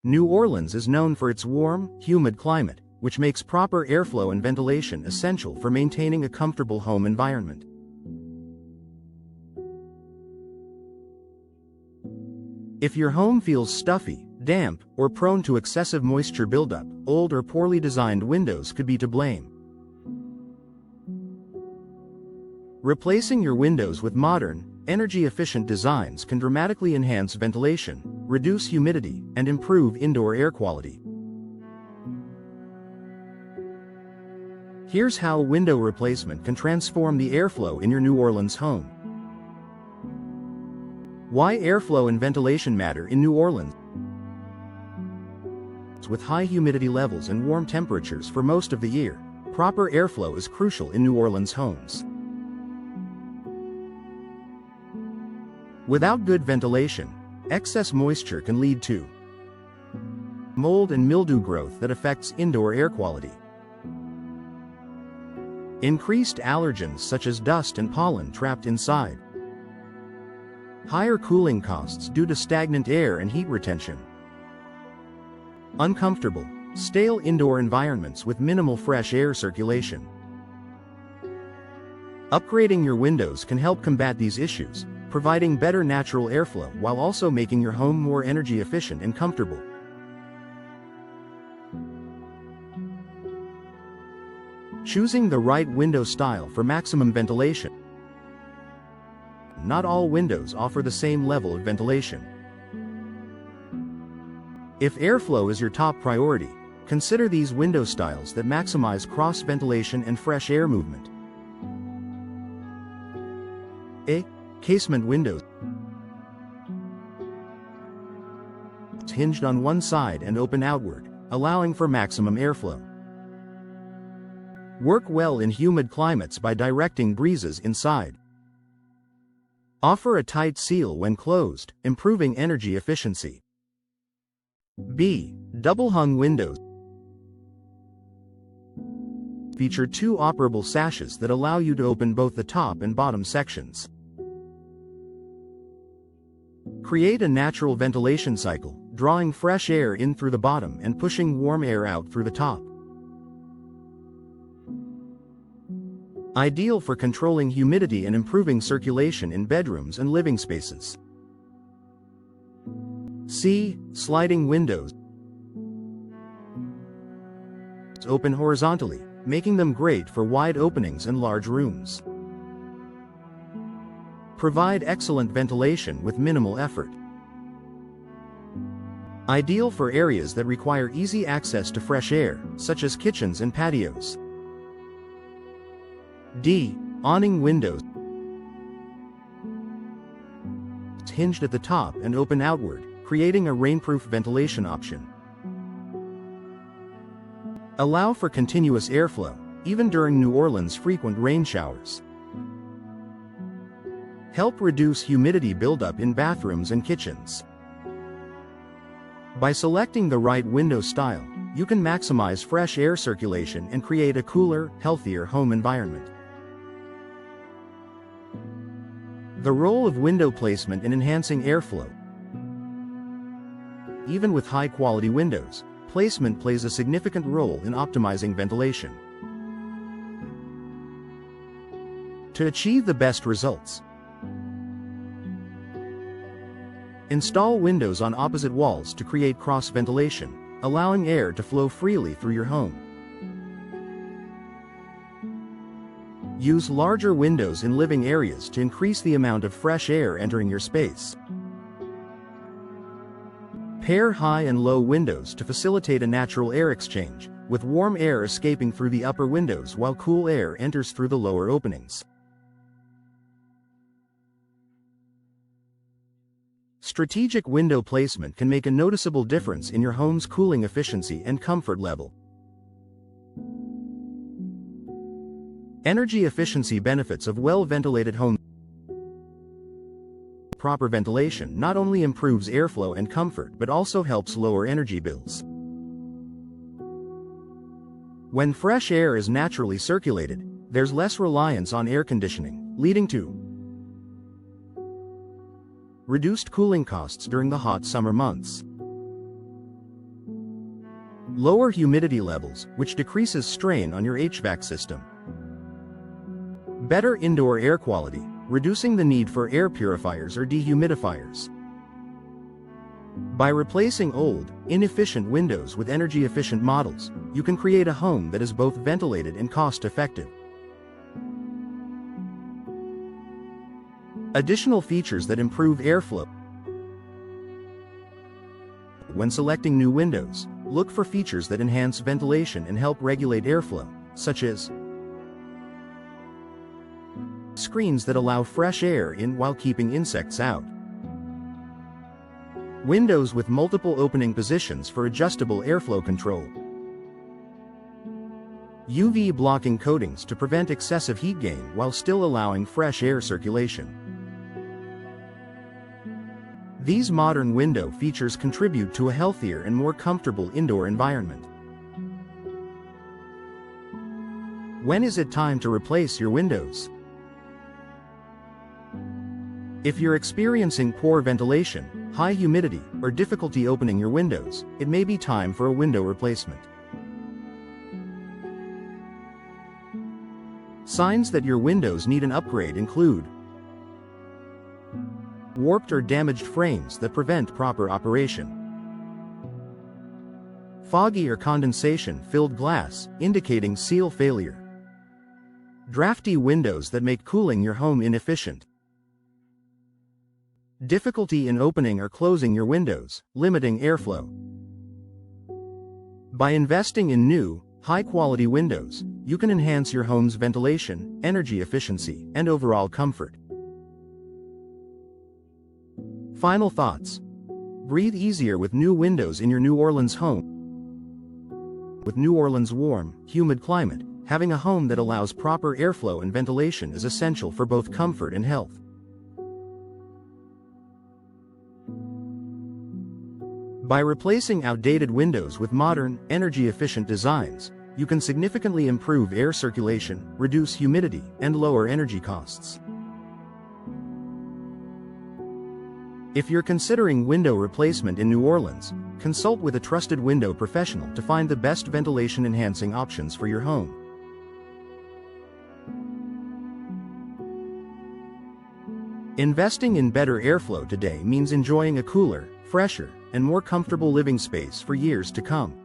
New Orleans is known for its warm, humid climate, which makes proper airflow and ventilation essential for maintaining a comfortable home environment. If your home feels stuffy, damp, or prone to excessive moisture buildup, old or poorly designed windows could be to blame. Replacing your windows with modern, energy-efficient designs can dramatically enhance ventilation, reduce humidity, and improve indoor air quality. Here's how window replacement can transform the airflow in your New Orleans home. Why airflow and ventilation matter in New Orleans. With high humidity levels and warm temperatures for most of the year, proper airflow is crucial in New Orleans homes. Without good ventilation, excess moisture can lead to mold and mildew growth that affects indoor air quality. Increased allergens such as dust and pollen trapped inside. Higher cooling costs due to stagnant air and heat retention. Uncomfortable, stale indoor environments with minimal fresh air circulation. Upgrading your windows can help combat these issues, providing better natural airflow while also making your home more energy efficient and comfortable. Choosing the right window style for maximum ventilation. Not all windows offer the same level of ventilation. If airflow is your top priority, consider these window styles that maximize cross ventilation and fresh air movement. A. Casement windows. Hinged on one side and open outward, allowing for maximum airflow. Work well in humid climates by directing breezes inside. Offer a tight seal when closed, improving energy efficiency. B. Double-hung windows. Feature two operable sashes that allow you to open both the top and bottom sections. Create a natural ventilation cycle, drawing fresh air in through the bottom and pushing warm air out through the top. Ideal for controlling humidity and improving circulation in bedrooms and living spaces. C. Sliding windows. Open horizontally, making them great for wide openings and large rooms. Provide excellent ventilation with minimal effort. Ideal for areas that require easy access to fresh air, such as kitchens and patios. D. Awning windows. Hinged at the top and open outward, creating a rainproof ventilation option. Allow for continuous airflow, even during New Orleans' frequent rain showers. Help reduce humidity buildup in bathrooms and kitchens. By selecting the right window style, you can maximize fresh air circulation and create a cooler, healthier home environment. The role of window placement in enhancing airflow. Even with high-quality windows, placement plays a significant role in optimizing ventilation. To achieve the best results, install windows on opposite walls to create cross ventilation, allowing air to flow freely through your home. Use larger windows in living areas to increase the amount of fresh air entering your space. Pair high and low windows to facilitate a natural air exchange, with warm air escaping through the upper windows while cool air enters through the lower openings. Strategic window placement can make a noticeable difference in your home's cooling efficiency and comfort level. Energy efficiency benefits of well-ventilated homes. Proper ventilation not only improves airflow and comfort but also helps lower energy bills. When fresh air is naturally circulated, there's less reliance on air conditioning, leading to reduced cooling costs during the hot summer months. Lower humidity levels, which decreases strain on your HVAC system. Better indoor air quality, reducing the need for air purifiers or dehumidifiers. By replacing old, inefficient windows with energy-efficient models, you can create a home that is both ventilated and cost-effective. Additional features that improve airflow. When selecting new windows, look for features that enhance ventilation and help regulate airflow, such as screens that allow fresh air in while keeping insects out. Windows with multiple opening positions for adjustable airflow control. UV blocking coatings to prevent excessive heat gain while still allowing fresh air circulation. These modern window features contribute to a healthier and more comfortable indoor environment. When is it time to replace your windows? If you're experiencing poor ventilation, high humidity, or difficulty opening your windows, it may be time for a window replacement. Signs that your windows need an upgrade include warped or damaged frames that prevent proper operation, foggy or condensation-filled glass, indicating seal failure, drafty windows that make cooling your home inefficient, difficulty in opening or closing your windows, limiting airflow. By investing in new, high-quality windows, you can enhance your home's ventilation, energy efficiency, and overall comfort. Final thoughts. Breathe easier with new windows in your New Orleans home. With New Orleans' warm, humid climate, having a home that allows proper airflow and ventilation is essential for both comfort and health. By replacing outdated windows with modern, energy-efficient designs, you can significantly improve air circulation, reduce humidity, and lower energy costs. If you're considering window replacement in New Orleans, consult with a trusted window professional to find the best ventilation-enhancing options for your home. Investing in better airflow today means enjoying a cooler, fresher, and more comfortable living space for years to come.